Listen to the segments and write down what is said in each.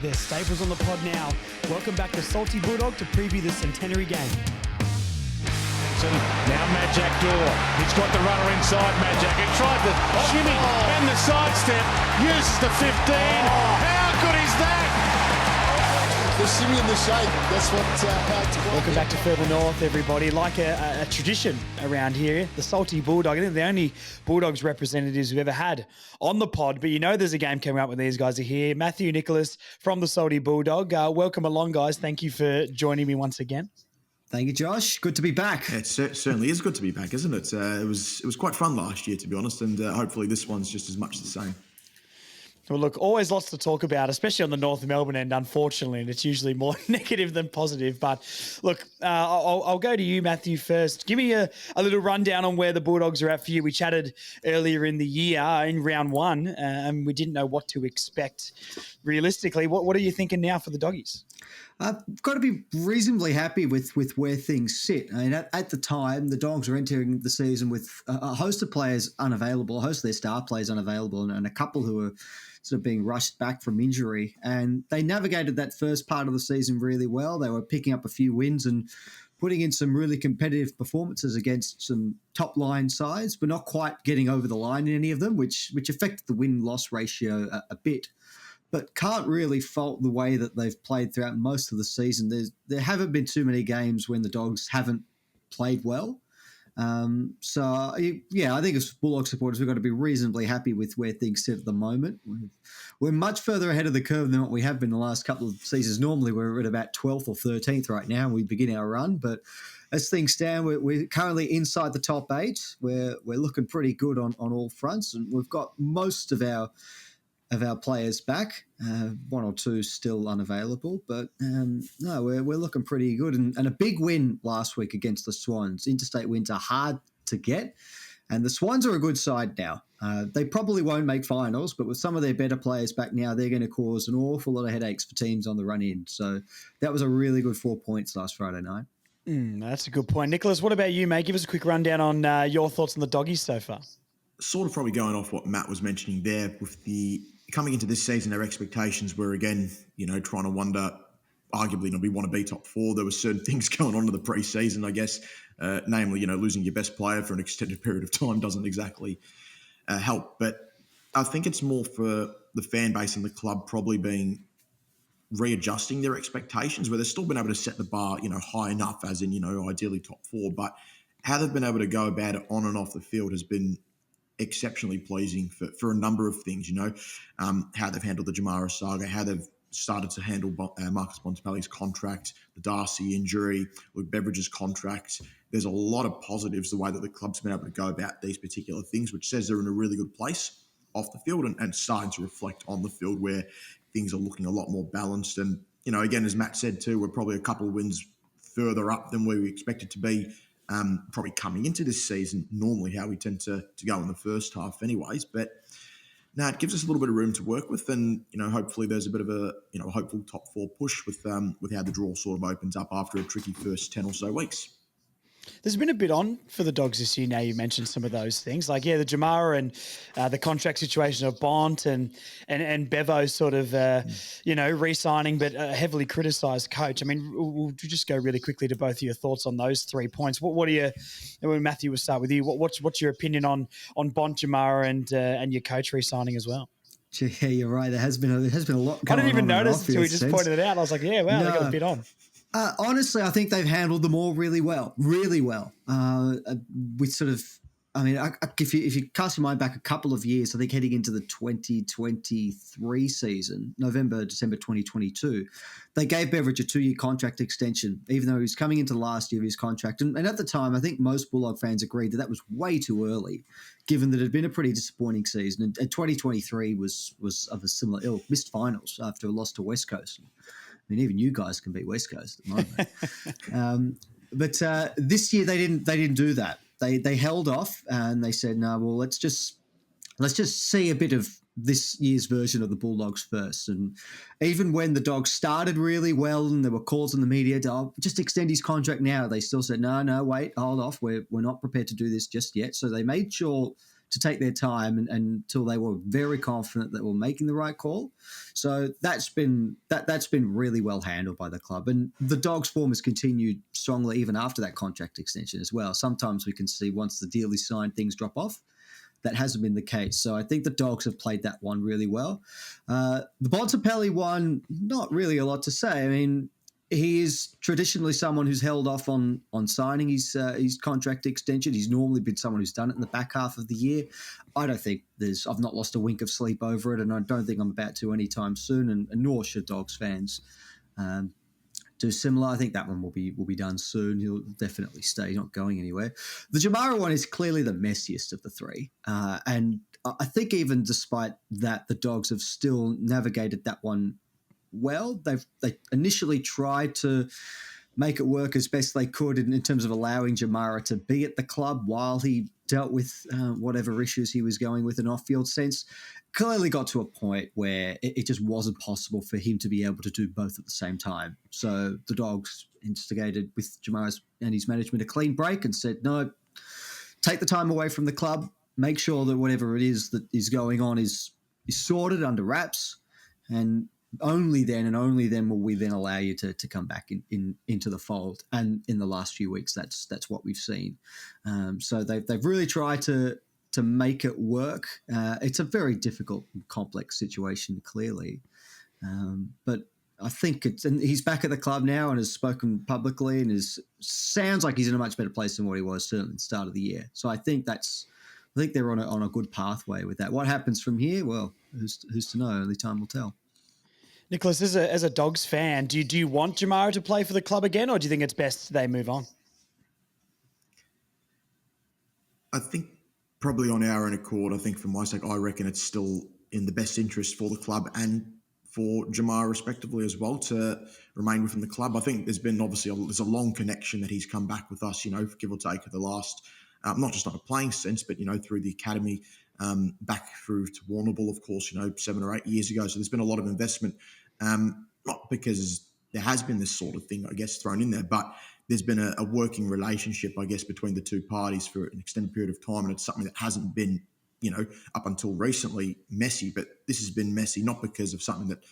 They're staples on the pod now. Welcome back to Salty Bulldog to preview the Centenary Game. Now Majak Door. He's got the runner inside Majak. He tried the shimmy and the sidestep. Uses the 15. How good is that? The shimmy and the shake. That's what. Welcome back to Further North, everybody. Like a tradition around here, the Salty Bulldog. I think the only Bulldogs representatives we've ever had on the pod. But you know there's a game coming up when these guys are here. Matthew, Nicholas from the Salty Bulldog. Welcome along, guys. Thank you for joining me once again. Thank you, Josh. Good to be back. It certainly is good to be back, isn't it? It was quite fun last year, to be honest, and hopefully this one's just as much the same. Well, look, always lots to talk about, especially on the North Melbourne end, unfortunately, and it's usually more negative than positive. But look, I'll go to you, Matthew, first. Give me a little rundown on where the Bulldogs are at for you. We chatted earlier in the year in round one, and we didn't know what to expect realistically. What are you thinking now for the Doggies? I've got to be reasonably happy with where things sit. I mean, at the time, the Dogs were entering the season with a host of players unavailable, a host of their star players unavailable, and a couple who were sort of being rushed back from injury. And they navigated that first part of the season really well. They were picking up a few wins and putting in some really competitive performances against some top-line sides, but not quite getting over the line in any of them, which affected the win-loss ratio a bit. But can't really fault the way that they've played throughout most of the season. There haven't been too many games when the Dogs haven't played well. I think as Bulldog supporters, we've got to be reasonably happy with where things sit at the moment. We're much further ahead of the curve than what we have been the last couple of seasons. Normally, we're at about 12th or 13th right now, and we begin our run. But as things stand, we're currently inside the top 8. We're looking pretty good on all fronts, and we've got most of our players back, one or two still unavailable, but we're looking pretty good. And a big win last week against the Swans. Interstate wins are hard to get, and the Swans are a good side now. They probably won't make finals, but with some of their better players back now, they're going to cause an awful lot of headaches for teams on the run-in. So that was a really good 4 points last Friday night. That's a good point. Nicholas, what about you, mate? Give us a quick rundown on your thoughts on the Doggies so far. Sort of probably going off what Matt was mentioning there with the coming into this season, our expectations were again, trying to wonder, arguably, we want to be top 4. There were certain things going on in the pre-season, I guess, namely, losing your best player for an extended period of time doesn't exactly help. But I think it's more for the fan base and the club probably being readjusting their expectations, where they've still been able to set the bar, high enough, as in, ideally top 4. But how they've been able to go about it on and off the field has been exceptionally pleasing for a number of things, how they've handled the Jamara saga, how they've started to handle Marcus Bontempelli's contract, the Darcy injury, Luke Beveridge's contract. There's a lot of positives the way that the club's been able to go about these particular things, which says they're in a really good place off the field and starting to reflect on the field where things are looking a lot more balanced. And, again, as Matt said too, we're probably a couple of wins further up than where we expected to be. Probably coming into this season, normally how we tend to go in the first half anyways. But now it gives us a little bit of room to work with, and, hopefully there's a bit of a, hopeful top 4 push with how the draw sort of opens up after a tricky first 10 or so weeks. There's been a bit on for the Dogs this year. Now you mentioned some of those things, like the Jamara and the contract situation of Bont and Bevo sort of re-signing, but a heavily criticised coach. I mean, we'll just go really quickly to both of your thoughts on those 3 points. What are you? Matthew, we'll start with you. What's your opinion on Bont, Jamara, and your coach re-signing as well? Yeah, you're right. There has been a lot going on. I didn't even notice until we just pointed it out. I was like, they got a bit on. Honestly, I think they've handled them all really well. With sort of, if you cast your mind back a couple of years, I think heading into the 2023 season, November, December 2022, they gave Beveridge a 2-year contract extension, even though he was coming into the last year of his contract. And at the time, I think most Bulldog fans agreed that was way too early, given that it had been a pretty disappointing season. And 2023 was of a similar ilk, missed finals after a loss to West Coast. I mean, even you guys can beat West Coast at the moment. But this year they didn't do that. They held off and they said, no, well, let's just see a bit of this year's version of the Bulldogs first. And even when the Dogs started really well and there were calls in the media to just extend his contract now, they still said, no, wait, hold off. We're not prepared to do this just yet. So they made sure to take their time until they were very confident that they were making the right call. So that's been really well handled by the club. And the Dogs' form has continued strongly even after that contract extension as well. Sometimes we can see once the deal is signed, things drop off. That hasn't been the case. So I think the Dogs have played that one really well. The Bontempelli one, not really a lot to say. I mean, he is traditionally someone who's held off on signing his contract extension. He's normally been someone who's done it in the back half of the year. I don't think I've not lost a wink of sleep over it, and I don't think I'm about to anytime soon, and nor should Dogs fans do similar. I think that one will be done soon. He'll definitely stay. He's not going anywhere. The Jamara one is clearly the messiest of the three, and I think even despite that, the Dogs have still navigated that one well. They initially tried to make it work as best they could in terms of allowing Jamara to be at the club while he dealt with whatever issues he was going with in off-field sense. Clearly got to a point where it just wasn't possible for him to be able to do both at the same time. So the Dogs instigated with Jamara and his management a clean break and said, no, take the time away from the club, make sure that whatever it is that is going on is sorted under wraps, and only then will we then allow you to come back into the fold. And in the last few weeks, that's what we've seen. So they've really tried to make it work. It's a very difficult and complex situation, clearly. But I think and he's back at the club now and has spoken publicly and sounds like he's in a much better place than what he was certainly at the start of the year. So I think they're on a good pathway with that. What happens from here? Well, who's to know? Only time will tell. Nicholas, as a Dogs fan, do you want Jamara to play for the club again, or do you think it's best they move on? I think probably on our own accord, I think for my sake, I reckon it's still in the best interest for the club and for Jamara respectively as well to remain within the club. I think there's been obviously there's a long connection that he's come back with us, give or take the last, not just on a playing sense, but, through the academy, back through to Warrnambool, of course, 7 or 8 years ago. So there's been a lot of investment, not because there has been this sort of thing, I guess, thrown in there, but there's been a working relationship, I guess, between the two parties for an extended period of time. And it's something that hasn't been, up until recently messy, but this has been messy, not because of something that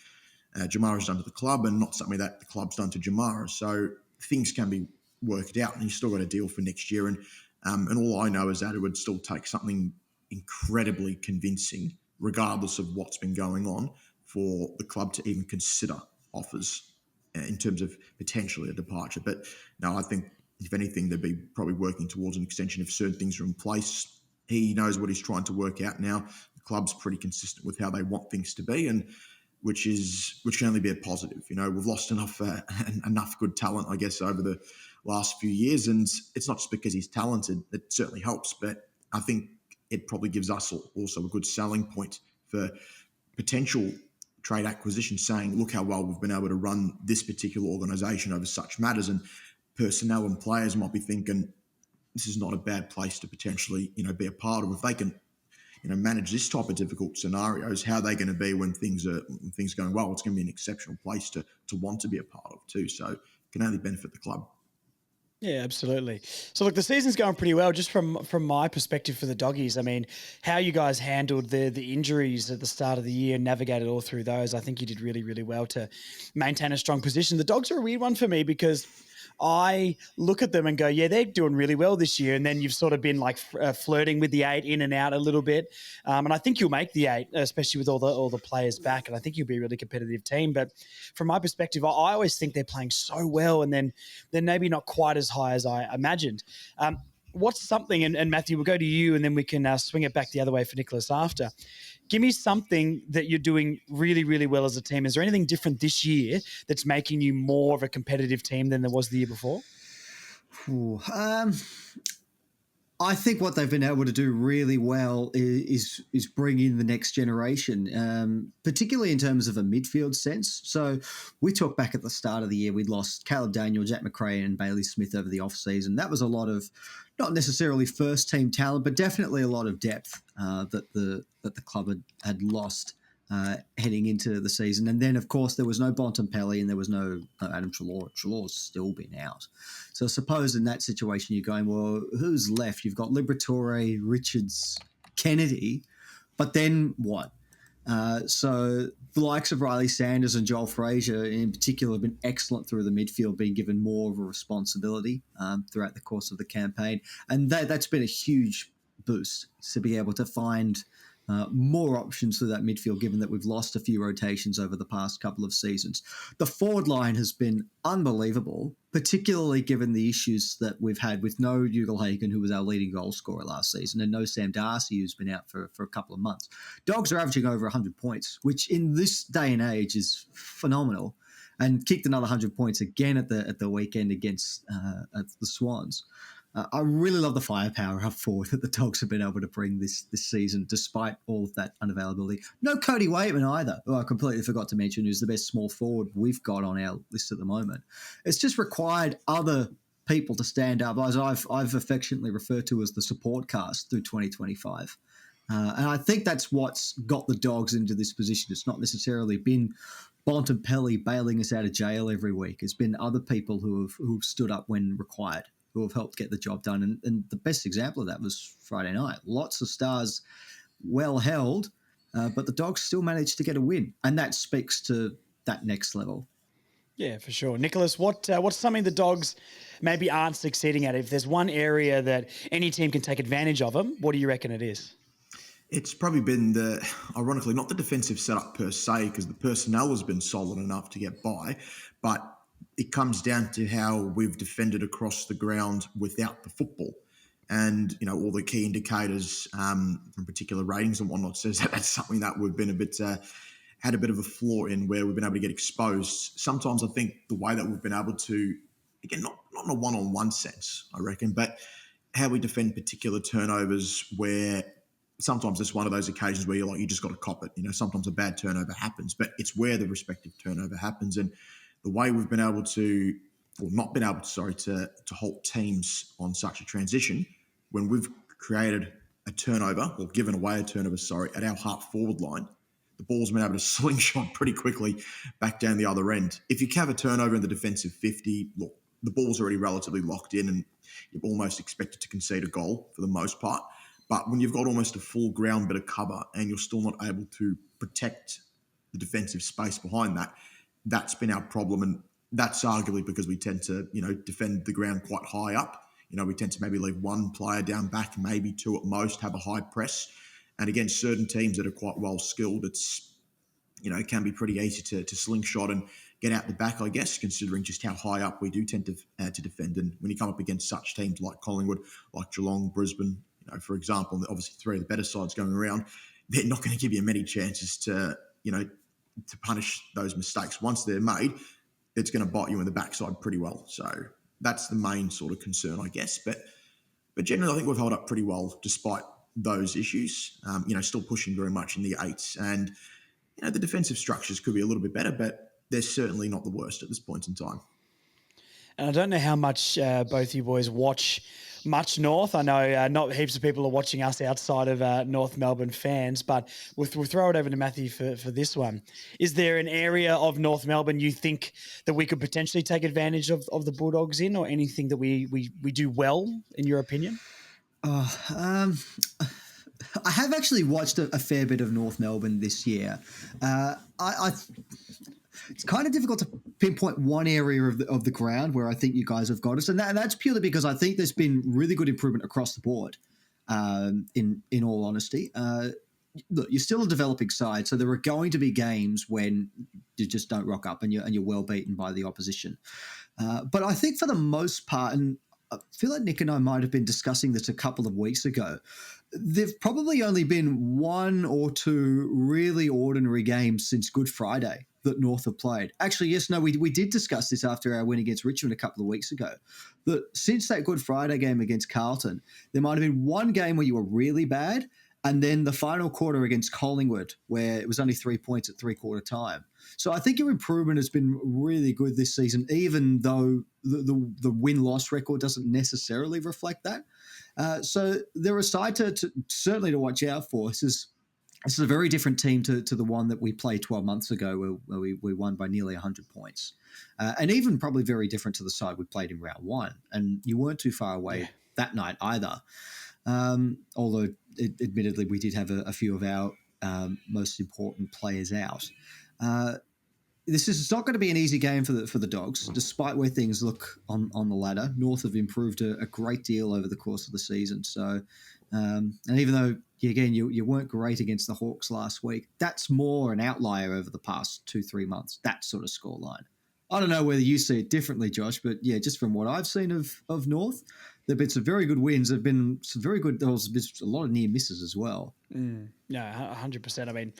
Jamara's done to the club and not something that the club's done to Jamara. So things can be worked out, and he's still got a deal for next year. And all I know is that it would still take something incredibly convincing, regardless of what's been going on, for the club to even consider offers in terms of potentially a departure. But no, I think if anything, they'd be probably working towards an extension if certain things are in place. He knows what he's trying to work out now. The club's pretty consistent with how they want things to be, and which can only be a positive. We've lost enough good talent, I guess, over the last few years, and it's not just because he's talented. It certainly helps, but I think it probably gives us also a good selling point for potential trade acquisition, saying, look how well we've been able to run this particular organisation over such matters. And personnel and players might be thinking, this is not a bad place to potentially, be a part of. If they can, manage this type of difficult scenarios, how are they going to be when things are going well? It's going to be an exceptional place to want to be a part of too. So it can only benefit the club. Yeah, absolutely. So, look, the season's going pretty well. Just from my perspective for the Doggies, I mean, how you guys handled the injuries at the start of the year and navigated all through those, I think you did really, really well to maintain a strong position. The Dogs are a weird one for me because I look at them and go, yeah, they're doing really well this year. And then you've sort of been like flirting with the 8 in and out a little bit. And I think you'll make the 8, especially with all the players back. And I think you'll be a really competitive team. But from my perspective, I always think they're playing so well and then they're maybe not quite as high as I imagined. What's something, and Matthew, we'll go to you and then we can swing it back the other way for Nicholas after. Give me something that you're doing really, really well as a team. Is there anything different this year that's making you more of a competitive team than there was the year before? I think what they've been able to do really well is bring in the next generation, particularly in terms of a midfield sense. So we talked back at the start of the year, we'd lost Caleb Daniel, Jack McRae and Bailey Smith over the off-season. That was a lot of not necessarily first-team talent, but definitely a lot of depth that the club had lost heading into the season. And then, of course, there was no Bontempelli and there was no Adam Treloar. Treloar's still been out. So I suppose in that situation you're going, well, who's left? You've got Liberatore, Richards, Kennedy, but then what? So the likes of Riley Sanders and Joel Frazier in particular have been excellent through the midfield, being given more of a responsibility throughout the course of the campaign. And that's been a huge boost to be able to find more options through that midfield, given that we've lost a few rotations over the past couple of seasons. The forward line has been unbelievable, particularly given the issues that we've had with no Ugle-Hagan, who was our leading goal scorer last season, and no Sam Darcy, who's been out for a couple of months. Dogs are averaging over 100 points, which in this day and age is phenomenal, and kicked another 100 points again at the weekend against the Swans. I really love the firepower up forward that the Dogs have been able to bring this season, despite all of that unavailability. No Cody Waitman either, who I completely forgot to mention, who's the best small forward we've got on our list at the moment. It's just required other people to stand up, as I've affectionately referred to as the support cast through 2025. And I think that's what's got the Dogs into this position. It's not necessarily been Bontempelli bailing us out of jail every week. It's been other people who've stood up when required, who have helped get the job done. And the best example of that was Friday night. Lots of stars well held, but the Dogs still managed to get a win. And that speaks to that next level. Yeah, for sure. Nicholas, what's something the Dogs maybe aren't succeeding at? If there's one area that any team can take advantage of them, what do you reckon it is? It's probably been ironically, not the defensive setup per se, because the personnel has been solid enough to get by, but it comes down to how we've defended across the ground without the football. And, all the key indicators from particular ratings and whatnot says that that's something that we've been had a bit of a flaw in, where we've been able to get exposed. Sometimes I think the way that we've been able to, again, not in a one-on-one sense, I reckon, but how we defend particular turnovers, where sometimes it's one of those occasions where you just got to cop it. Sometimes a bad turnover happens, but it's where the respective turnover happens. And the way we've been able to, or not been able to halt teams on such a transition, when we've created a turnover, or given away a turnover, at our half forward line, the ball's been able to slingshot pretty quickly back down the other end. If you have a turnover in the defensive 50, look, the ball's already relatively locked in and you're almost expected to concede a goal for the most part. But when you've got almost a full ground bit of cover and you're still not able to protect the defensive space behind that, that's been our problem. And that's arguably because we tend to, defend the ground quite high up. We tend to maybe leave one player down back, maybe two at most, have a high press. And against certain teams that are quite well skilled, it's, it can be pretty easy to slingshot and get out the back, I guess, considering just how high up we do tend to defend. And when you come up against such teams like Collingwood, like Geelong, Brisbane, for example, obviously three of the better sides going around, they're not going to give you many chances to punish those mistakes. Once they're made, it's going to bite you in the backside pretty well. So that's the main sort of concern, I guess. But generally, I think we've held up pretty well despite those issues. Still pushing very much in the eights. And, the defensive structures could be a little bit better, but they're certainly not the worst at this point in time. And I don't know how much both you boys watch much North. I know not heaps of people are watching us outside of North Melbourne fans, but we'll throw it over to Matthew for this one. Is there an area of North Melbourne you think that we could potentially take advantage of the Bulldogs in, or anything that we do well, in your opinion? I have actually watched a fair bit of North Melbourne this year. It's kind of difficult to pinpoint one area of the ground where I think you guys have got us, and that's purely because I think there's been really good improvement across the board. In all honesty, look, you're still a developing side, so there are going to be games when you just don't rock up and you're well beaten by the opposition. But I think for the most part, and I feel like Nick and I might have been discussing this a couple of weeks ago, there've probably only been one or two really ordinary games since Good Friday that North have played. Actually, yes, no, we did discuss this after our win against Richmond a couple of weeks ago, that since that Good Friday game against Carlton, there might have been one game where you were really bad, and then the final quarter against Collingwood, where it was only 3 points at three-quarter time. So I think your improvement has been really good this season, even though the win-loss record doesn't necessarily reflect that. So they're a side to certainly to watch out for. This is a very different team to the one that we played 12 months ago, where we won by nearly 100 points. And even probably very different to the side we played in round one. And you weren't too far away that night either. Although, admittedly, we did have a few of our most important players out. This is not going to be an easy game for the Dogs, despite where things look on the ladder. North have improved a great deal over the course of the season. So, and even though, again, you weren't great against the Hawks last week, that's more an outlier over the past 2-3 months, that sort of scoreline. I don't know whether you see it differently, Josh, but yeah, just from what I've seen of North, there have been some very good wins. There have been some very good, there was a lot of near misses as well. No, 100%. I mean,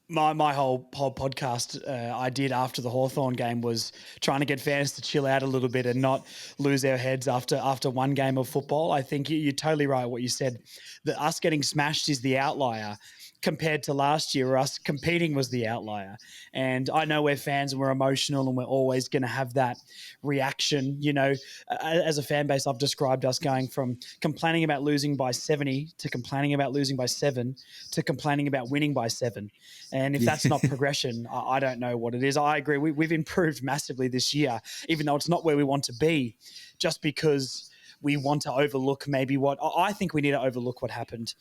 my whole podcast I did after the Hawthorn game was trying to get fans to chill out a little bit and not lose their heads after one game of football. I think you're totally right what you said. That us getting smashed is the outlier compared to last year, where us competing was the outlier. And I know we're fans and we're emotional and we're always going to have that reaction. You know, as a fan base, I've described us going from complaining about losing by 70 to complaining about losing by 7 to complaining about winning by 7. And if that's not progression, I don't know what it is. I agree. We've improved massively this year, even though it's not where we want to be, just because we want to overlook maybe what I think we need to overlook what happened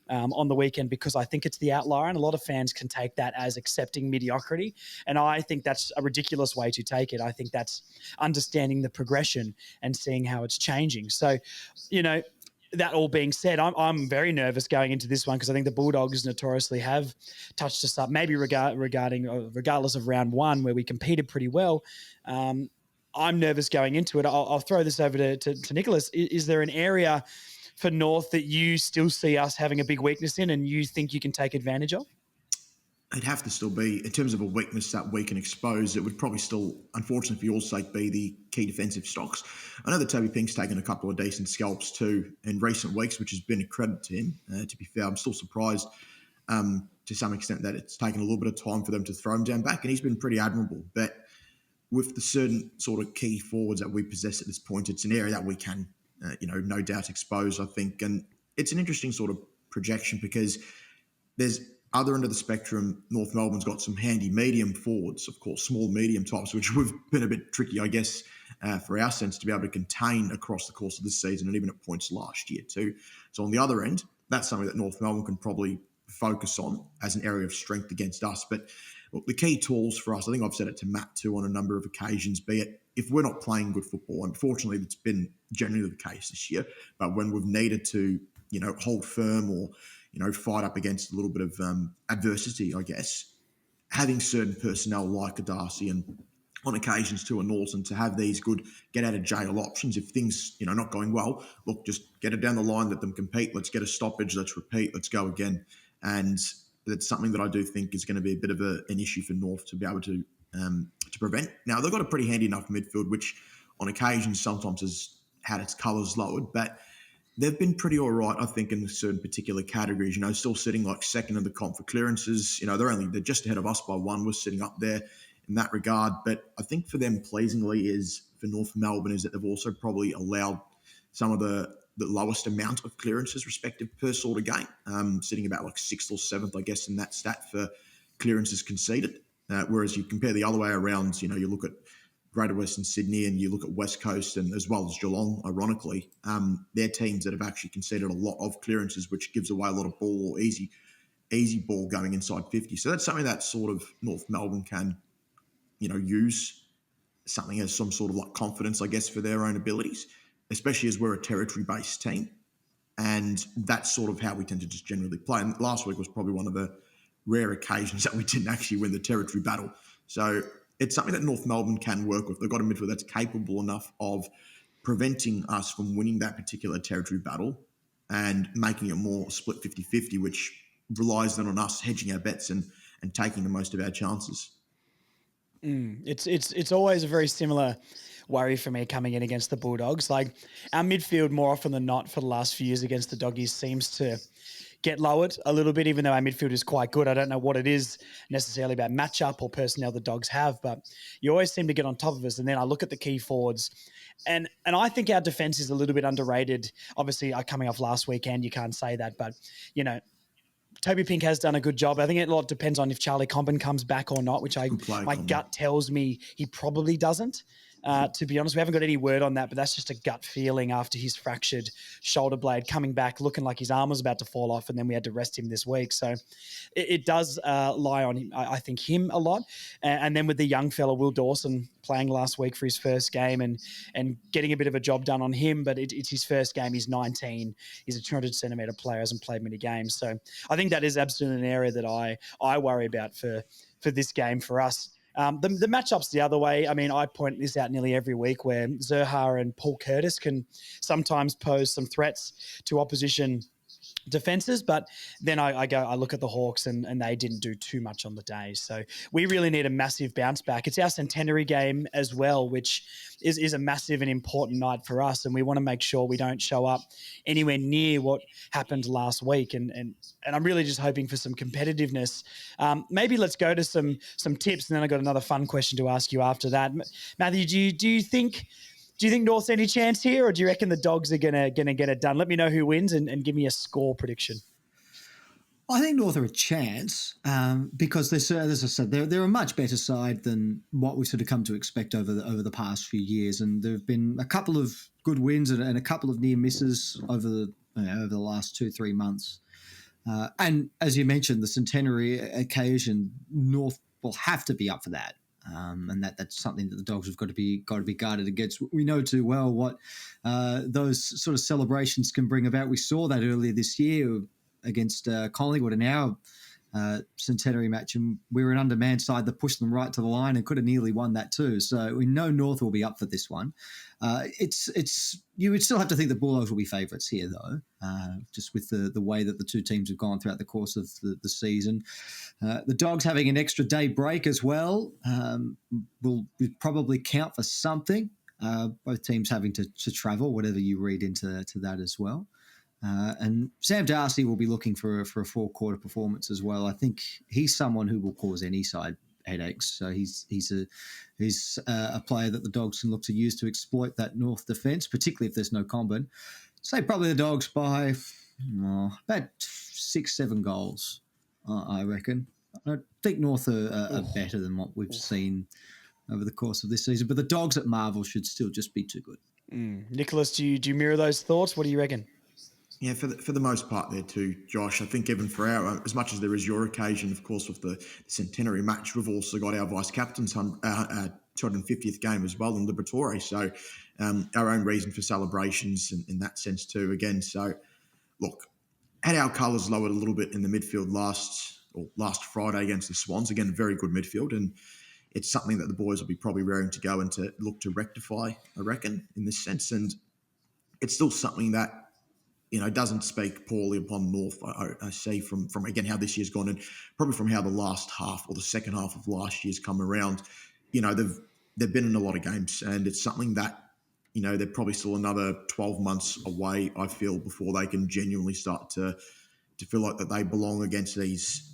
on the weekend, because I think it's the outlier, and a lot of fans can take that as accepting mediocrity. And I think that's a ridiculous way to take it. I think that's understanding the progression and seeing how it's changing. So, you know, that all being said, I'm very nervous going into this one because I think the Bulldogs notoriously have touched us up, maybe regardless of round one where we competed pretty well. I'm nervous going into it. I'll throw this over to Nicholas. Is there an area for North that you still see us having a big weakness in and you think you can take advantage of? It'd have to still be, in terms of a weakness that we can expose, it would probably still, unfortunately for your sake, be the key defensive stocks. I know that Toby Pink's taken a couple of decent scalps too in recent weeks, which has been a credit to him. To be fair, I'm still surprised to some extent that it's taken a little bit of time for them to throw him down back, and he's been pretty admirable. But with the certain sort of key forwards that we possess at this point, it's an area that we can, no doubt expose, I think. And it's an interesting sort of projection because there's other end of the spectrum. North Melbourne's got some handy medium forwards, of course, small, medium types, which we've been a bit tricky, I guess, for our sense to be able to contain across the course of this season and even at points last year too. So on the other end, that's something that North Melbourne can probably focus on as an area of strength against us. But look, the key tools for us, I think I've said it to Matt too on a number of occasions, be it if we're not playing good football, unfortunately that's been generally the case this year, but when we've needed to, hold firm or, fight up against a little bit of adversity, I guess, having certain personnel like a Darcy and on occasions to a Norton to have these good get out of jail options. If things, not going well, look, just get it down the line, let them compete. Let's get a stoppage. Let's repeat. Let's go again. And that's something that I do think is going to be a bit of an issue for North to be able to prevent. Now, they've got a pretty handy enough midfield, which on occasions sometimes has had its colours lowered, but they've been pretty all right, I think, in certain particular categories. Still sitting like second in the comp for clearances. They're just ahead of us by one. We're sitting up there in that regard. But I think for them, pleasingly, is for North Melbourne is that they've also probably allowed some of the lowest amount of clearances respective per sort of game, sitting about like 6th or 7th, I guess, in that stat for clearances conceded. Whereas you compare the other way around, you look at Greater Western Sydney and you look at West Coast and as well as Geelong, ironically, they're teams that have actually conceded a lot of clearances, which gives away a lot of ball or easy ball going inside 50. So that's something that sort of North Melbourne can, use something as some sort of like confidence, I guess, for their own abilities, especially as we're a territory-based team. And that's sort of how we tend to just generally play. And last week was probably one of the rare occasions that we didn't actually win the territory battle. So it's something that North Melbourne can work with. They've got a midfield that's capable enough of preventing us from winning that particular territory battle and making it more split 50-50, which relies then on us hedging our bets and taking the most of our chances. It's always a very similar worry for me coming in against the Bulldogs. Like our midfield, more often than not, for the last few years against the Doggies seems to get lowered a little bit, even though our midfield is quite good. I don't know what it is necessarily about matchup or personnel the Dogs have, but you always seem to get on top of us. And then I look at the key forwards, and I think our defense is a little bit underrated. Obviously, coming off last weekend, you can't say that, but Toby Pink has done a good job. I think it a lot depends on if Charlie Comben comes back or not, which my gut tells me he probably doesn't. To be honest, we haven't got any word on that, but that's just a gut feeling after his fractured shoulder blade coming back, looking like his arm was about to fall off, and then we had to rest him this week. So it does lie on him, I think, him a lot. And then with the young fella, Will Dawson, playing last week for his first game and getting a bit of a job done on him, but it's his first game. He's 19. He's a 200-centimetre player, hasn't played many games. So I think that is absolutely an area that I worry about for this game for us. The matchups the other way, I mean, I point this out nearly every week where Zerha and Paul Curtis can sometimes pose some threats to opposition defenses, but then I look at the Hawks and they didn't do too much on the day. So we really need a massive bounce back. It's our Centenary game as well, which is a massive and important night for us. And we want to make sure we don't show up anywhere near what happened last week. And I'm really just hoping for some competitiveness. Maybe let's go to some tips. And then I got another fun question to ask you after that. Matthew, do you think North's any chance here, or do you reckon the Dogs are gonna get it done? Let me know who wins and give me a score prediction. I think North are a chance because as I said, they're a much better side than what we've sort of come to expect over the past few years, and there have been a couple of good wins and a couple of near misses over the last 2-3 months. And as you mentioned, the Centenary occasion, North will have to be up for that. And that's something that the Dogs have got to be guarded against. We know too well what those sort of celebrations can bring about. We saw that earlier this year against Collingwood in our Centenary match, and we were an undermanned side that pushed them right to the line and could have nearly won that too. So we know North will be up for this one. It's you would still have to think the Bulldogs will be favourites here though, just with the way that the two teams have gone throughout the course of the season. The Dogs having an extra day break as well will probably count for something. Both teams having to travel, whatever you read into that as well. And Sam Darcy will be looking for a four-quarter performance as well. I think he's someone who will cause any side headaches. So he's a player that the Dogs can look to use to exploit that North defence, particularly if there's no combat. Say probably the Dogs by about 6-7 goals, I reckon. I think North are better than what we've seen over the course of this season, but the Dogs at Marvel should still just be too good. Nicholas, do you mirror those thoughts? What do you reckon? Yeah, for the most part there too, Josh. I think even for our, as much as there is your occasion, of course, with the Centenary match, we've also got our vice-captain's 250th game as well in Liberatore. So our own reason for celebrations in that sense too, again. So, look, had our colours lowered a little bit in the midfield last Friday against the Swans, again, very good midfield, and it's something that the boys will be probably raring to go and to look to rectify, I reckon, in this sense. And it's still something that, doesn't speak poorly upon North. I see from again how this year's gone, and probably from how the last half or the second half of last year's come around. They've been in a lot of games, and it's something that they're probably still another 12 months away, I feel, before they can genuinely start to feel like that they belong against these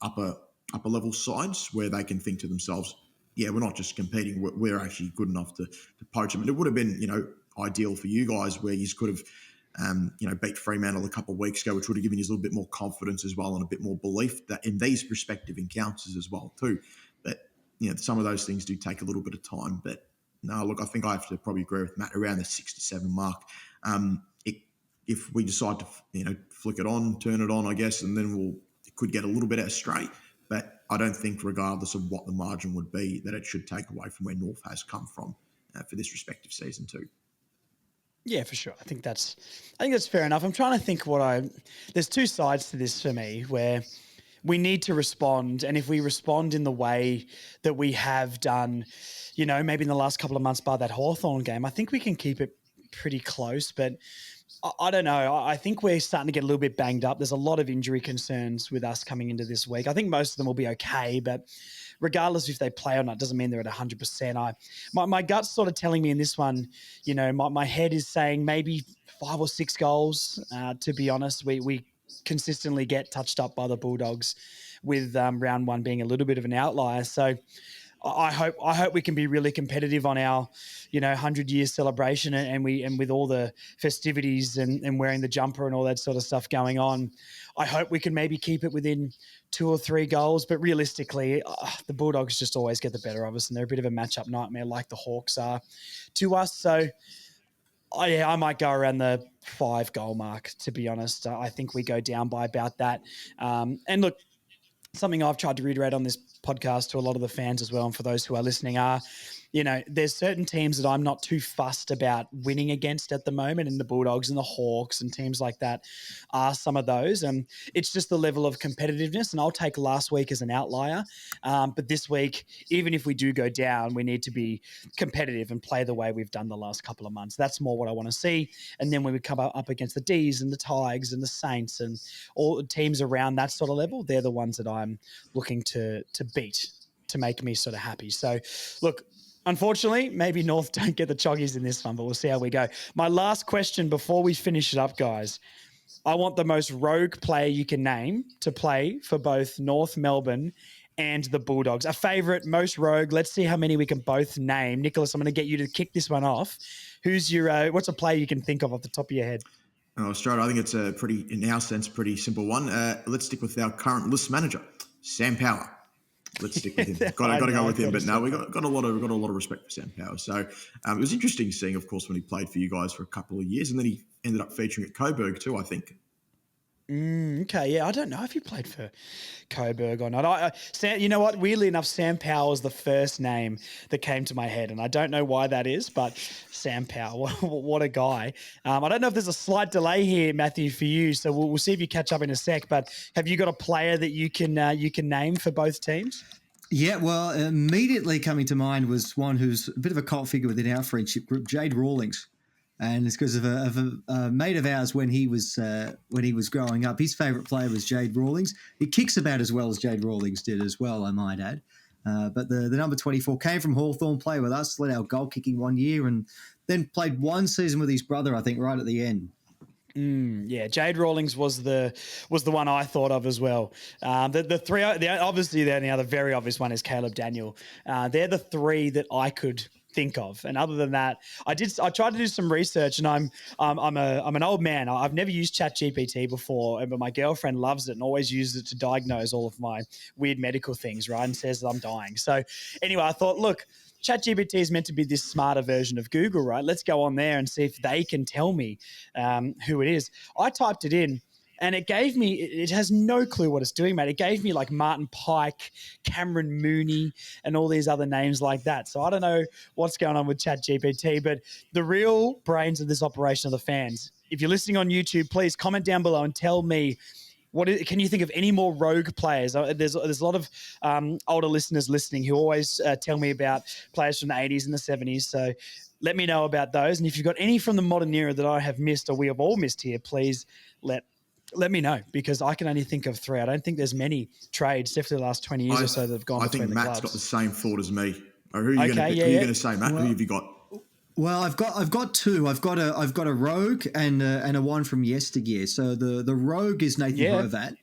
upper level sides where they can think to themselves, yeah, we're not just competing, we're actually good enough to poach them. And it would have been ideal for you guys where you could have beat Fremantle a couple of weeks ago, which would have given you a little bit more confidence as well and a bit more belief that in these respective encounters as well too. But some of those things do take a little bit of time. But no, look, I think I have to probably agree with Matt around the 6 to 7 mark. If we decide to flick it on, turn it on, I guess, and then it could get a little bit astray. But I don't think, regardless of what the margin would be, that it should take away from where North has come from for this respective season too. Yeah, for sure. I think that's fair enough. I'm trying to think there's two sides to this for me where we need to respond. And if we respond in the way that we have done, maybe in the last couple of months by that Hawthorn game, I think we can keep it pretty close. But I don't know. I think we're starting to get a little bit banged up. There's a lot of injury concerns with us coming into this week. I think most of them will be okay, but regardless if they play or not, doesn't mean they're at 100%. My gut's sort of telling me in this one, my head is saying maybe 5 or 6 goals. To be honest, we consistently get touched up by the Bulldogs, with round one being a little bit of an outlier. So I hope we can be really competitive on our 100-year celebration, and with all the festivities and wearing the jumper and all that sort of stuff going on. I hope we can maybe keep it within 2 or 3 goals. But realistically, the Bulldogs just always get the better of us, and they're a bit of a matchup nightmare like the Hawks are to us. So, I might go around the 5-goal mark, to be honest. I think we go down by about that. And look, something I've tried to reiterate on this podcast to a lot of the fans as well, and for those who are listening are, there's certain teams that I'm not too fussed about winning against at the moment, and the Bulldogs and the Hawks and teams like that are some of those. And it's just the level of competitiveness, and I'll take last week as an outlier. But this week, even if we do go down, we need to be competitive and play the way we've done the last couple of months. That's more what I want to see. And then when we come up against the D's and the Tigers and the Saints and all the teams around that sort of level, they're the ones that I'm looking to beat to make me sort of happy. So, look, unfortunately, maybe North don't get the choggies in this one, but we'll see how we go. My last question before we finish it up, guys. I want the most rogue player you can name to play for both North Melbourne and the Bulldogs. A favourite, most rogue. Let's see how many we can both name. Nicholas, I'm going to get you to kick this one off. Who's your? What's a player you can think of off the top of your head? Australia, I think it's a pretty, in our sense, pretty simple one. Let's stick with our current list manager, Sam Power. Let's stick with him. Got to go with him. But no, we got a lot of respect for Sam Power. So it was interesting seeing, of course, when he played for you guys for a couple of years, and then he ended up featuring at Coburg too, I think. Okay, yeah, I don't know if he played for Coburg or not. Sam, you know what? Weirdly enough, Sam Power was the first name that came to my head, and I don't know why that is, but Sam Power, what a guy. I don't know if there's a slight delay here, Matthew, for you, so we'll see if you catch up in a sec. But have you got a player that you can name for both teams? Yeah, well, immediately coming to mind was one who's a bit of a cult figure within our friendship group, Jade Rawlings. And it's because of a mate of ours when he was growing up. His favourite player was Jade Rawlings. He kicks about as well as Jade Rawlings did as well, I might add. But the number 24 came from Hawthorn, played with us, led our goal kicking one year, and then played one season with his brother, I think, right at the end. Yeah, Jade Rawlings was the one I thought of as well. The three, obviously the only other very obvious one is Caleb Daniel. They're the three that I could think of, and other than that, I tried to do some research, and I'm an old man. I've never used ChatGPT before, but my girlfriend loves it and always uses it to diagnose all of my weird medical things, right? And says that I'm dying. So anyway, I thought, look, ChatGPT is meant to be this smarter version of Google, right? Let's go on there and see if they can tell me who it is. I typed it in, and it gave me, it has no clue what it's doing, mate. It gave me like Martin Pike, Cameron Mooney, and all these other names like that. So I don't know what's going on with ChatGPT, but the real brains of this operation are the fans. If you're listening on YouTube, please comment down below and tell me, can you think of any more rogue players? There's a lot of older listeners listening who always tell me about players from the 80s and the 70s. So let me know about those. And if you've got any from the modern era that I have missed or we have all missed here, please let me know, because I can only think of 3. I don't think there's many trades, definitely the last 20 years or so that have gone between the clubs. I think Matt's got the same thought as me. Who are you going to say, Matt? Who have you got? Well, I've got 2. I've got a rogue and a one from yesteryear. So the rogue is Nathan Hrovat,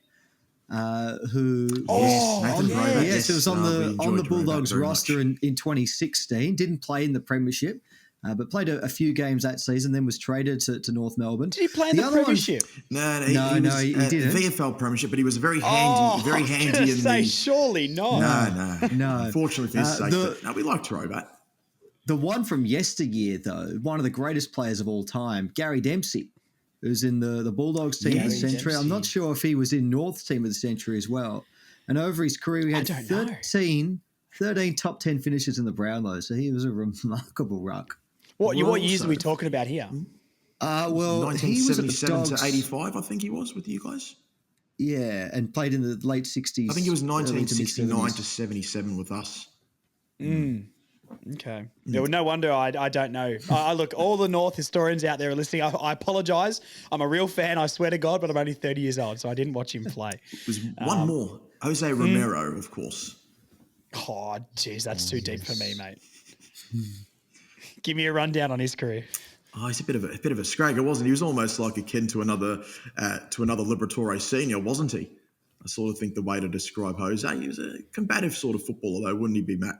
who it was on the Bulldogs roster in 2016. Didn't play in the Premiership, but played a few games that season. Then was traded to North Melbourne. Did he play in the Premiership? No, he didn't. VFL Premiership, but he was very handy. Surely not. No. Unfortunately for his sake, we liked Hrovat. The one from yesteryear, though, one of the greatest players of all time, Gary Dempsey, who's in the Bulldogs team of the century. I'm not sure if he was in North's team of the century as well. And over his career, he had 13 top 10 finishes in the Brownlow. So he was a remarkable ruck. What years are we talking about here? Well, 1977 to 85, I think he was with you guys. Yeah, and played in the late 60s. I think he was 1969 to 77 with us. Okay. Yeah, well, no wonder I don't know. Look, all the North historians out there are listening. I apologise. I'm a real fan, I swear to God, but I'm only 30 years old, so I didn't watch him play. There's one more. Jose Romero, of course. Oh, geez, that's too deep for me, mate. Give me a rundown on his career. Oh, he's a bit of a scragger, wasn't he? He was almost like akin to another Liberatore senior, wasn't he? I sort of think the way to describe Jose, he was a combative sort of footballer, though, wouldn't he be, Matt?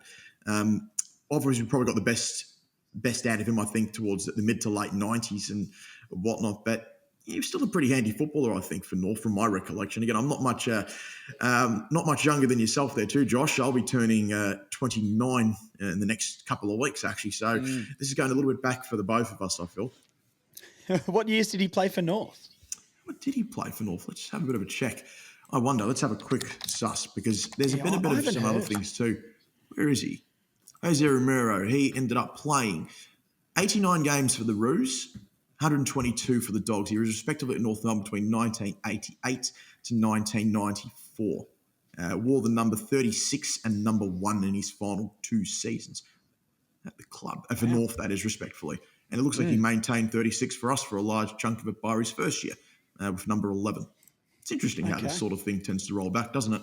Obviously, we probably got the best out of him, I think, towards the mid to late 90s and whatnot. But he was still a pretty handy footballer, I think, for North, from my recollection. Again, I'm not much younger than yourself there too, Josh. I'll be turning 29 in the next couple of weeks, actually. So this is going a little bit back for the both of us, I feel. What years did he play for North? What did he play for North? Let's have a bit of a check. I wonder. Let's have a quick suss, because there's been a bit of some other things too. Where is he? Jose Romero. He ended up playing 89 games for the Roos, 122 for the Dogs. He was respectively at North Melbourne between 1988 to 1994. Wore the number 36 and number 1 in his final 2 seasons at the club. For North, that is, respectfully. And it looks like he maintained 36 for us for a large chunk of it by his first year with number 11. It's interesting how this sort of thing tends to roll back, doesn't it?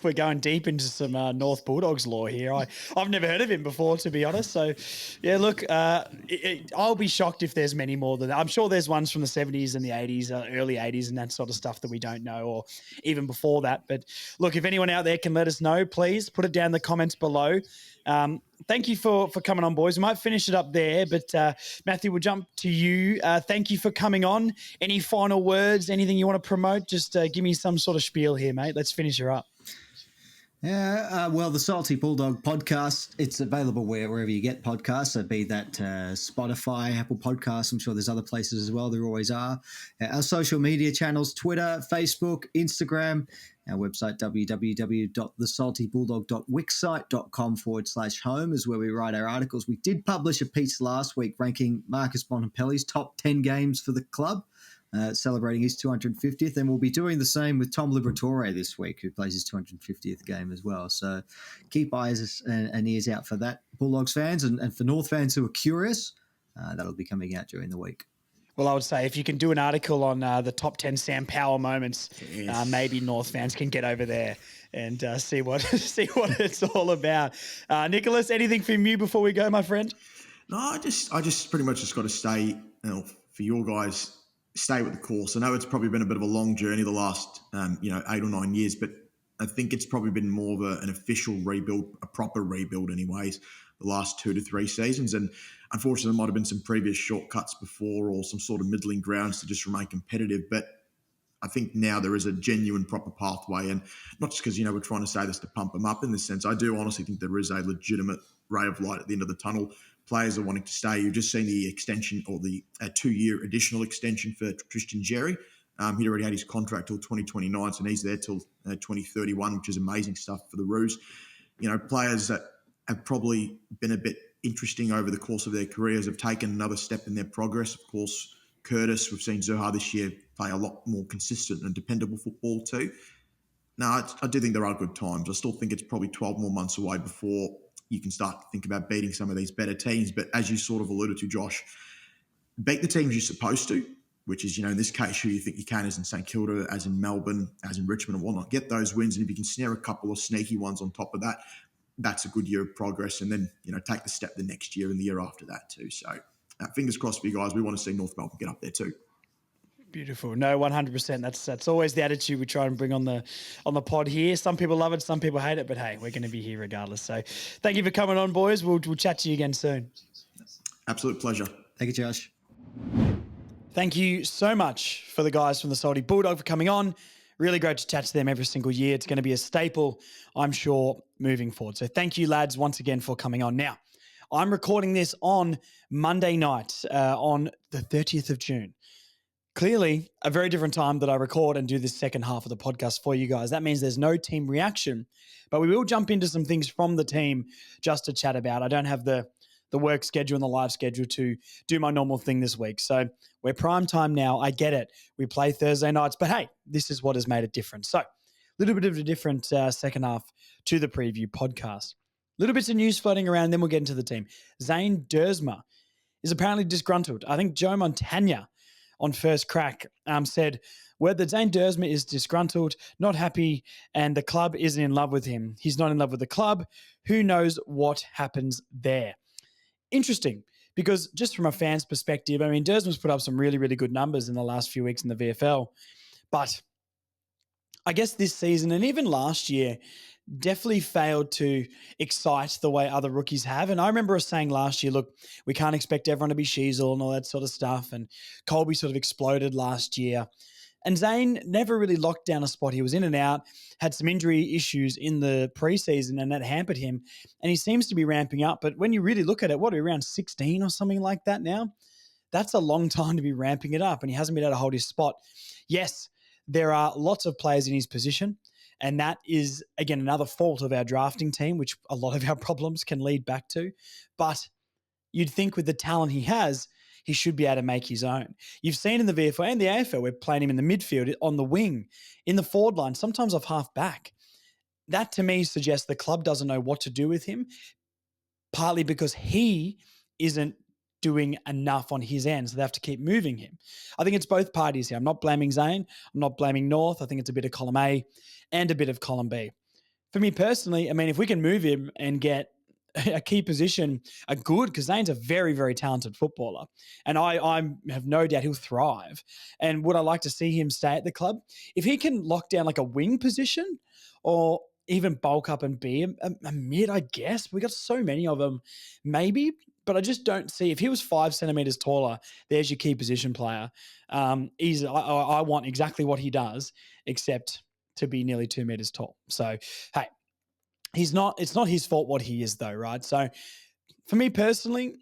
We're going deep into some North Bulldogs lore here. I've never heard of him before, to be honest. So, yeah, look, I'll be shocked if there's many more than that. I'm sure there's ones from the 70s and the 80s, early 80s and that sort of stuff that we don't know, or even before that. But, look, if anyone out there can let us know, please put it down in the comments below. Thank you for coming on, boys. We might finish it up there, but Matthew, we'll jump to you. Thank you for coming on. Any final words, anything you want to promote? Just give me some sort of spiel here, mate. Let's finish her up. Yeah, well, the Salty Bulldog podcast, it's available wherever you get podcasts, so be that Spotify, Apple Podcasts. I'm sure there's other places as well. There always are. Our social media channels, Twitter, Facebook, Instagram, our website, www.thesaltybulldog.wixsite.com/home is where we write our articles. We did publish a piece last week ranking Marcus Bontempelli's top 10 games for the club, celebrating his 250th, and we'll be doing the same with Tom Liberatore this week, who plays his 250th game as well. So keep eyes and ears out for that, Bulldogs fans, and for North fans who are curious, that'll be coming out during the week. Well, I would say if you can do an article on the top 10 Sam Power moments, maybe North fans can get over there and see what it's all about. Nicholas, anything from you before we go, my friend? No, I just pretty much just got to stay, for your guys, stay with the course. I know it's probably been a bit of a long journey the last 8 or 9 years, but I think it's probably been more of an official rebuild, a proper rebuild anyways, the last 2 to 3 seasons. And unfortunately, there might have been some previous shortcuts before or some sort of middling grounds to just remain competitive. But I think now there is a genuine proper pathway, and not just because, we're trying to say this to pump them up in this sense. I do honestly think there is a legitimate ray of light at the end of the tunnel. Players are wanting to stay. You've just seen the extension, or the 2-year additional extension for Christian Jerry. He'd already had his contract till 2029, so he's there till 2031, which is amazing stuff for the Roos. Players that have probably been a bit interesting over the course of their careers have taken another step in their progress. Of course, Curtis, we've seen Zohar this year play a lot more consistent and dependable football too. Now, I do think there are good times. I still think it's probably 12 more months away before you can start to think about beating some of these better teams. But as you sort of alluded to, Josh, beat the teams you're supposed to, which is, in this case, who you think you can, as in St Kilda, as in Melbourne, as in Richmond and whatnot. Get those wins, and if you can snare a couple of sneaky ones on top of that, that's a good year of progress. And then, take the step the next year and the year after that too. So fingers crossed for you guys. We want to see North Melbourne get up there too. Beautiful. No, 100%. That's always the attitude we try and bring on the pod here. Some people love it, some people hate it, but hey, we're going to be here regardless. So thank you for coming on, boys. We'll chat to you again soon. Absolute pleasure. Thank you, Josh. Thank you so much for the guys from the Salty Bulldog for coming on. Really great to chat to them every single year. It's going to be a staple, I'm sure, moving forward. So thank you, lads, once again for coming on. Now, I'm recording this on Monday night on the 30th of June. Clearly, a very different time that I record and do this second half of the podcast for you guys. That means there's no team reaction, but we will jump into some things from the team just to chat about. I don't have the work schedule and the live schedule to do my normal thing this week. So we're prime time now. I get it. We play Thursday nights, but hey, this is what has made it different. So a little bit of a different second half to the preview podcast. Little bits of news floating around, then we'll get into the team. Zane Dersma is apparently disgruntled. I think Joe Montagna on First Crack said, whether Zane Dersma is disgruntled, not happy, and the club isn't in love with him. He's not in love with the club. Who knows what happens there? Interesting, because just from a fan's perspective, I mean, Dersma's put up some really, really good numbers in the last few weeks in the VFL. But I guess this season and even last year, definitely failed to excite the way other rookies have. And I remember us saying last year, look, we can't expect everyone to be Sheasel and all that sort of stuff. And Colby sort of exploded last year. And Zane never really locked down a spot. He was in and out, had some injury issues in the preseason, and that hampered him. And he seems to be ramping up. But when you really look at it, what are we, around 16 or something like that now? That's a long time to be ramping it up, and he hasn't been able to hold his spot. Yes, there are lots of players in his position, and that is, again, another fault of our drafting team, which a lot of our problems can lead back to. But you'd think with the talent he has, he should be able to make his own. You've seen in the VFL and the AFL, we're playing him in the midfield, on the wing, in the forward line, sometimes off half back. That to me suggests the club doesn't know what to do with him, partly because he isn't doing enough on his end, so they have to keep moving him. I think it's both parties here. I'm not blaming Zane. I'm not blaming North. I think it's a bit of column A and a bit of column B. For me personally, I mean, if we can move him and get a key position, a good, because Zane's a very, very talented footballer, and I have no doubt he'll thrive. And would I like to see him stay at the club? If he can lock down like a wing position or even bulk up and be a mid, I guess. We got so many of them, maybe, but I just don't see. If he was 5 centimeters taller, there's your key position player. I want exactly what he does, except to be nearly 2 meters tall. So, hey, it's not his fault what he is though, right? So for me personally,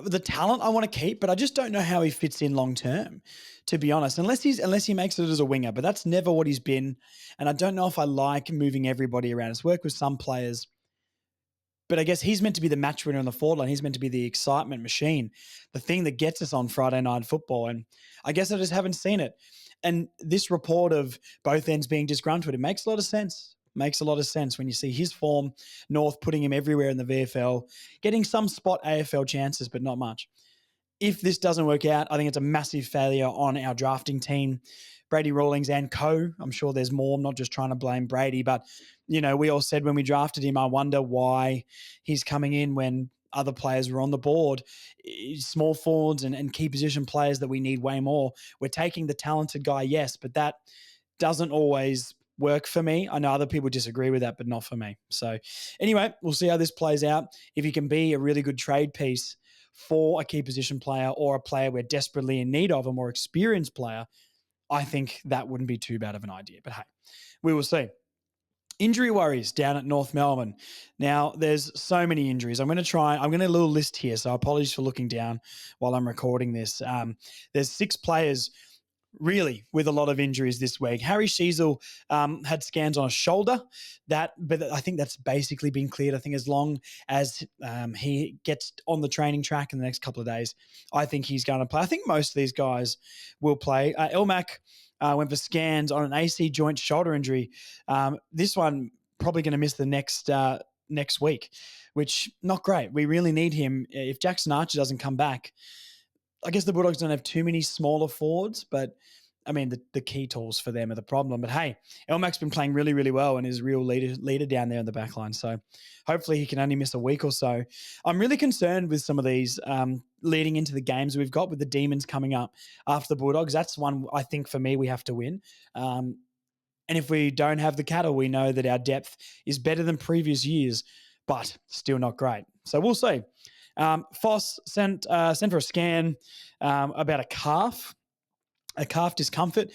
the talent I want to keep, but I just don't know how he fits in long term, to be honest, unless he makes it as a winger, but that's never what he's been. And I don't know if I like moving everybody around. It's worked with some players, but I guess he's meant to be the match winner on the forward line. He's meant to be the excitement machine, the thing that gets us on Friday night football. And I guess I just haven't seen it. And this report of both ends being disgruntled, it makes a lot of sense. Makes a lot of sense when you see his form, North putting him everywhere in the VFL, getting some spot AFL chances, but not much. If this doesn't work out, I think it's a massive failure on our drafting team, Brady Rawlings and co. I'm sure there's more. I'm not just trying to blame Brady, but, we all said when we drafted him, I wonder why he's coming in when other players were on the board, small forwards and key position players that we need way more. We're taking the talented guy, yes, but that doesn't always work for me. I know other people disagree with that, but not for me. So anyway, we'll see how this plays out. If he can be a really good trade piece for a key position player or a player we're desperately in need of, a more experienced player, I think that wouldn't be too bad of an idea. But hey, we will see. Injury worries down at North Melbourne. Now, there's so many injuries. I'm going to a little list here, so apologies for looking down while I'm recording this. There's 6 players really with a lot of injuries this week. Harry Sheasel had scans on a shoulder, but I think that's basically been cleared. I think as long as he gets on the training track in the next couple of days, I think he's going to play. I think most of these guys will play. Elmac went for scans on an AC joint shoulder injury. This one probably going to miss the next week, which not great. We really need him. If Jackson Archer doesn't come back, I guess the Bulldogs don't have too many smaller forwards, but I mean, the key tools for them are the problem. But hey, Elmac's been playing really, really well and is a real leader down there in the back line. So hopefully he can only miss a week or so. I'm really concerned with some of these leading into the games we've got with the Demons coming up after the Bulldogs. That's one I think for me we have to win. And if we don't have the Cattle, we know that our depth is better than previous years, but still not great. So we'll see. Foss sent for a scan about a calf discomfort.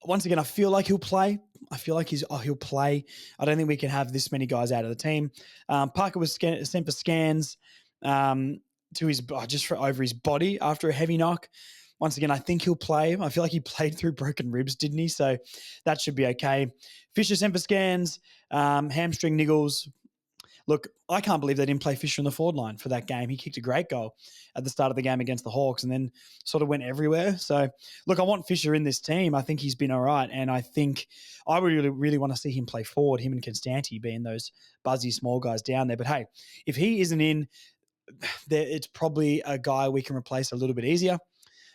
Once again, I feel like he'll play. I feel like he'll play. I don't think we can have this many guys out of the team. Parker was sent for scans to over his body after a heavy knock. Once again, I think he'll play. I feel like he played through broken ribs, didn't he? So that should be okay. Fisher sent for scans, hamstring niggles. Look, I can't believe they didn't play Fisher in the forward line for that game. He kicked a great goal at the start of the game against the Hawks and then sort of went everywhere. So, look, I want Fisher in this team. I think he's been all right, and I think I would really, really want to see him play forward, him and Constanti being those buzzy small guys down there. But, hey, if he isn't in, it's probably a guy we can replace a little bit easier.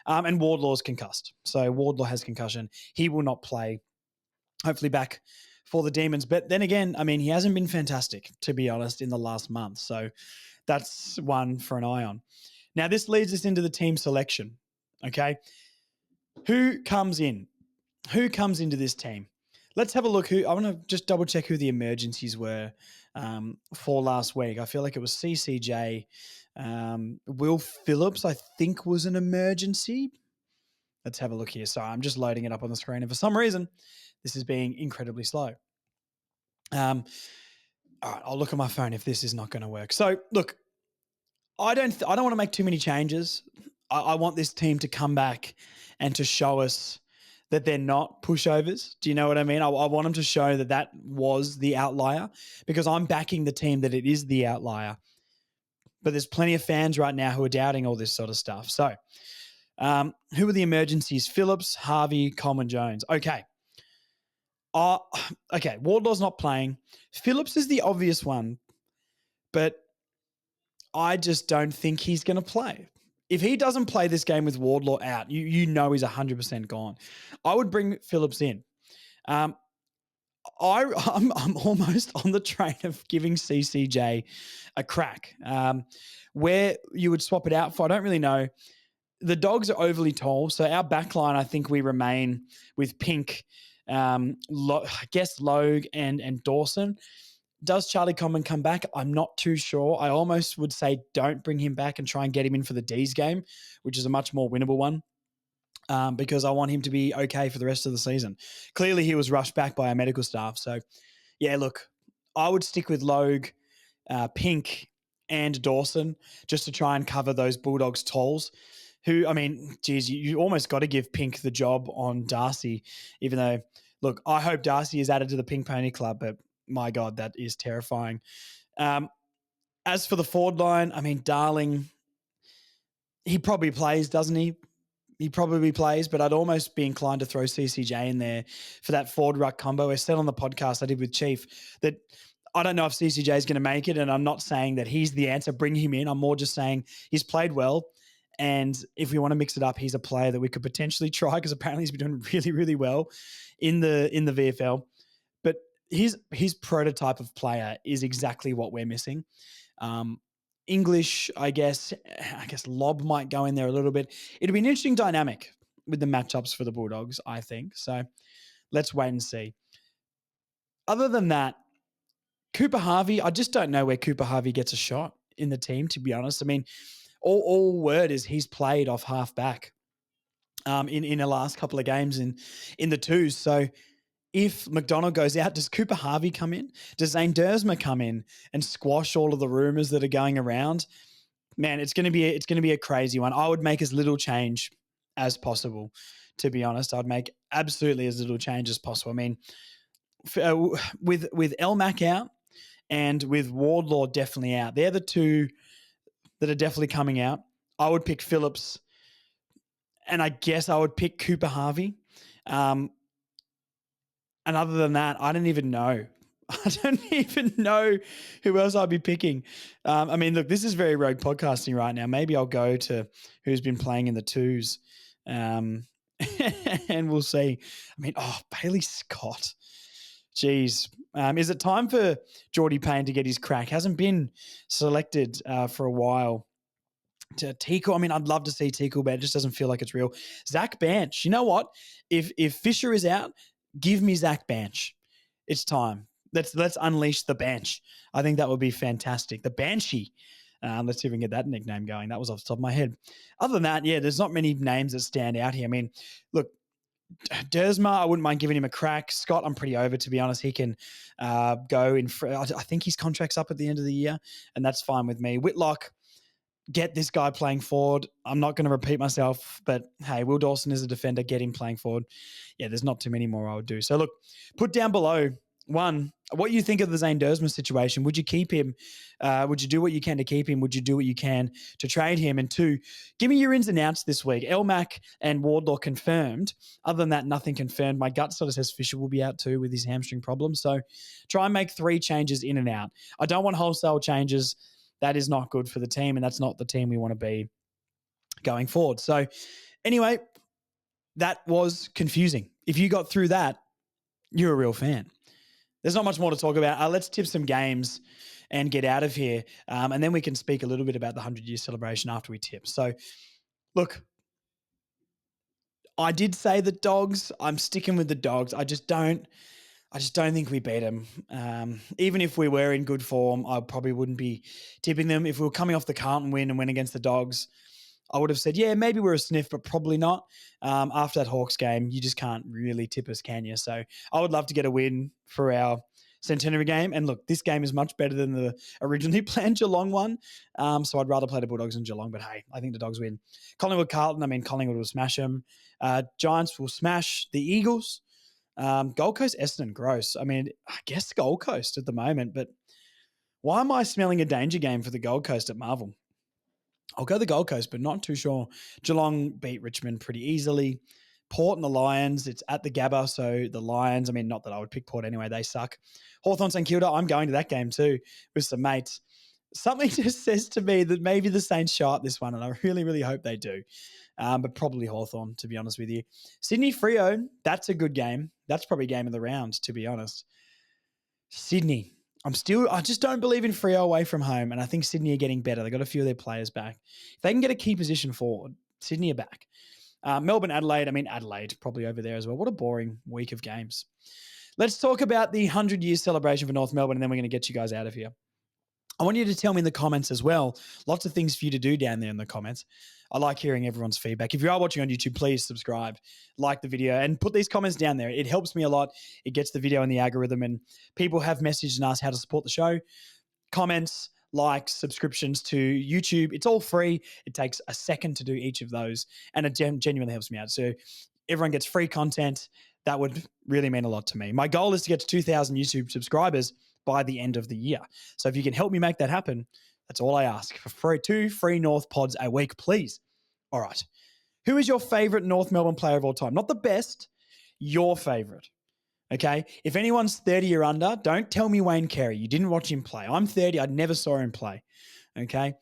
And Wardlaw's concussed. So, Wardlaw has concussion. He will not play, hopefully back for the Demons. But then again, I mean, he hasn't been fantastic, to be honest, in the last month. So that's one for an eye on. Now, this leads us into the team selection, okay? Who comes in? Who comes into this team? let's have a look. I want to just double check who the emergencies were for last week. I feel like it was CCJ. Will Phillips, I think, was an emergency. Let's have a look here. Sorry, I'm just loading it up on the screen. And for some reason, this is being incredibly slow. All right, I'll look at my phone if this is not going to work. So, look, I don't want to make too many changes. I want this team to come back and to show us that they're not pushovers. Do you know what I mean? I want them to show that that was the outlier, because I'm backing the team that it is the outlier. But there's plenty of fans right now who are doubting all this sort of stuff. So, who are the emergencies? Phillips, Harvey, Coleman, Jones. Okay. Okay, Wardlaw's not playing. Phillips is the obvious one, but I just don't think he's going to play. If he doesn't play this game with Wardlaw out, you know he's 100% gone. I would bring Phillips in. I'm almost on the train of giving CCJ a crack. Where you would swap it out for, I don't really know. The Dogs are overly tall, so our backline, I think we remain with Pink, I guess Logue and Dawson. Does Charlie Coleman come back? I'm not too sure. I almost would say don't bring him back and try and get him in for the D's game, which is a much more winnable one, because I want him to be okay for the rest of the season. Clearly, he was rushed back by our medical staff. So, yeah, look, I would stick with Logue, Pink, and Dawson just to try and cover those Bulldogs talls. Who, I mean, geez, you almost got to give Pink the job on Darcy, even though, look, I hope Darcy is added to the Pink Pony Club, but my God, that is terrifying. As for the forward line, I mean, Darling, he probably plays, doesn't he? He probably plays, but I'd almost be inclined to throw CCJ in there for that forward ruck combo. I said on the podcast I did with Chief that I don't know if CCJ is going to make it, and I'm not saying that he's the answer. Bring him in. I'm more just saying he's played well, and if we want to mix it up, he's a player that we could potentially try, because apparently he's been doing really, really well in the VFL. But his prototype of player is exactly what we're missing. English, I guess Lob might go in there a little bit. It'll be an interesting dynamic with the matchups for the Bulldogs, I think. So let's wait and see. Other than that, Cooper Harvey, I just don't know where Cooper Harvey gets a shot in the team, to be honest. I mean, all word is he's played off half back in the last couple of games in the twos. So if McDonald goes out, does Cooper Harvey come in? Does Zane Dersma come in and squash all of the rumors that are going around? Man, it's going to be a crazy one. I would make as little change as possible, to be honest. I'd make absolutely as little change as possible. I mean, with Elmac out and with Wardlaw definitely out, they're the two that are definitely coming out. I would pick Phillips, and I guess I would pick Cooper Harvey. And other than that, I don't even know. I don't even know who else I'd be picking. I mean, look, this is very rogue podcasting right now. Maybe I'll go to who's been playing in the twos, and we'll see. I mean, Bailey Scott. Jeez. Is it time for Geordie Payne to get his crack? Hasn't been selected for a while. To Tickle, I mean, I'd love to see Tickle, but it just doesn't feel like it's real. Zach Banch. You know what? If Fisher is out, give me Zach Banch. It's time. Let's unleash the Banch. I think that would be fantastic. The Banshee. Let's see if we can get that nickname going. That was off the top of my head. Other than that, yeah, there's not many names that stand out here. I mean, look, Dersma, I wouldn't mind giving him a crack. Scott, I'm pretty over, to be honest. He can go in. I think his contract's up at the end of the year, and that's fine with me. Whitlock, get this guy playing forward. I'm not going to repeat myself, but hey, Will Dawson is a defender. Get him playing forward. Yeah, there's not too many more I would do. So look, put down below, one, what you think of the Zane Dersma situation. Would you keep him? Would you do what you can to keep him? Would you do what you can to trade him? And two, give me your ins and outs this week. Elmac and Wardlaw confirmed. Other than that, nothing confirmed. My gut sort of says Fisher will be out too with his hamstring problem. So try and make 3 changes in and out. I don't want wholesale changes. That is not good for the team, and that's not the team we want to be going forward. So anyway, that was confusing. If you got through that, you're a real fan. There's not much more to talk about. Let's tip some games and get out of here. And then we can speak a little bit about the 100-year celebration after we tip. So, look, I did say the Dogs. I'm sticking with the Dogs. I just don't I just don't think we beat them. Even if we were in good form, I probably wouldn't be tipping them. If we were coming off the Carlton win and went against the Dogs, I would have said, yeah, maybe we're a sniff, but probably not. After that Hawks game, you just can't really tip us, can you? So I would love to get a win for our Centenary game. And look, this game is much better than the originally planned Geelong one. So I'd rather play the Bulldogs than Geelong, but hey, I think the Dogs win. Collingwood, Carlton, Collingwood will smash them. Giants will smash the Eagles. Gold Coast, Essendon, gross. I guess Gold Coast at the moment, but why am I smelling a danger game for the Gold Coast at Marvel? I'll go the Gold Coast, but not too sure. Geelong beat Richmond pretty easily. Port and the Lions, it's at the Gabba, so the Lions, not that I would pick Port anyway, they suck. Hawthorn St Kilda, I'm going to that game too with some mates. Something just says to me that maybe the Saints show up this one, and I really, really hope they do. But probably Hawthorn, to be honest with you. Sydney Freo, that's a good game. That's probably game of the round, to be honest. Sydney, I just don't believe in Freo away from home, and I think Sydney are getting better. They got a few of their players back. If they can get a key position forward, Sydney are back. Melbourne, Adelaide, Adelaide probably over there as well. What a boring week of games. Let's talk about the 100-year celebration for North Melbourne, and then we're going to get you guys out of here. I want you to tell me in the comments as well. Lots of things for you to do down there in the comments. I like hearing everyone's feedback. If you are watching on YouTube, please subscribe, like the video, and put these comments down there. It helps me a lot. It gets the video in the algorithm, and people have messaged and asked how to support the show. Comments, likes, subscriptions to YouTube. It's all free. It takes a second to do each of those, and it genuinely helps me out. So everyone gets free content. That would really mean a lot to me. My goal is to get to 2,000 YouTube subscribers by the end of the year. So if you can help me make that happen, that's all I ask. For free, 2 free North pods a week, please. All right. Who is your favorite North Melbourne player of all time? Not the best, your favorite. Okay? If anyone's 30 or under, don't tell me Wayne Carey. You didn't watch him play. I'm 30. I never saw him play. Okay?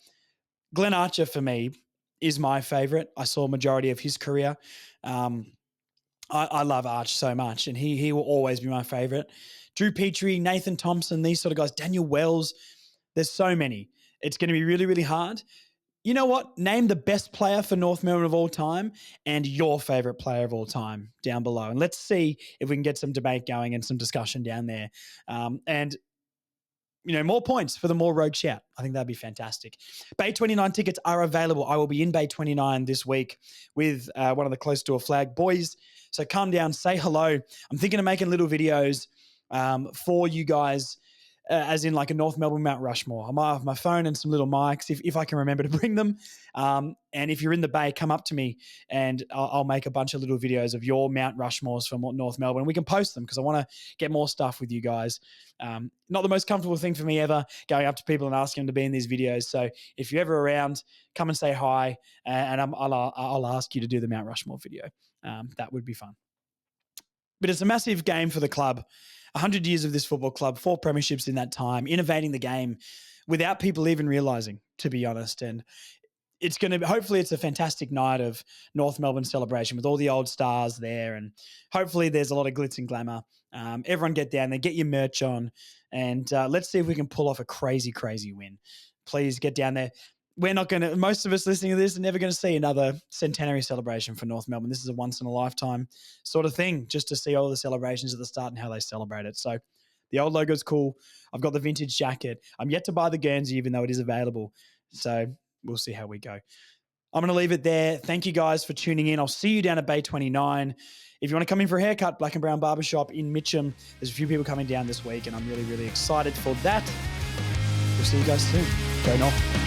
Glenn Archer, for me, is my favorite. I saw a majority of his career. I love Arch so much, and he will always be my favorite. Drew Petrie, Nathan Thompson, these sort of guys, Daniel Wells. There's so many. It's going to be really, really hard. You know what? Name the best player for North Melbourne of all time and your favorite player of all time down below. And let's see if we can get some debate going and some discussion down there. And more points for the more rogue shout. I think that'd be fantastic. Bay 29 tickets are available. I will be in Bay 29 this week with one of the Close to a Flag boys. So come down, say hello. I'm thinking of making little videos for you guys, as in like a North Melbourne Mount Rushmore. I might have my phone and some little mics if I can remember to bring them. And if you're in the Bay, come up to me and I'll make a bunch of little videos of your Mount Rushmores from North Melbourne. We can post them because I want to get more stuff with you guys. Not the most comfortable thing for me ever, going up to people and asking them to be in these videos. So if you're ever around, come and say hi, and I'll ask you to do the Mount Rushmore video. That would be fun. But it's a massive game for the club. 100 years of this football club, 4 premierships in that time, innovating the game without people even realising, to be honest. And it's going to, hopefully it's a fantastic night of North Melbourne celebration with all the old stars there. And hopefully there's a lot of glitz and glamour. Everyone get down there, get your merch on, and let's see if we can pull off a crazy, crazy win. Please get down there. Most of us listening to this are never going to see another centenary celebration for North Melbourne. This is a once in a lifetime sort of thing, just to see all the celebrations at the start and how they celebrate it. So the old logo's cool. I've got the vintage jacket. I'm yet to buy the Guernsey, even though it is available. So we'll see how we go. I'm going to leave it there. Thank you guys for tuning in. I'll see you down at Bay 29. If you want to come in for a haircut, Black and Brown Barbershop in Mitcham. There's a few people coming down this week, and I'm really, really excited for that. We'll see you guys soon. Go North.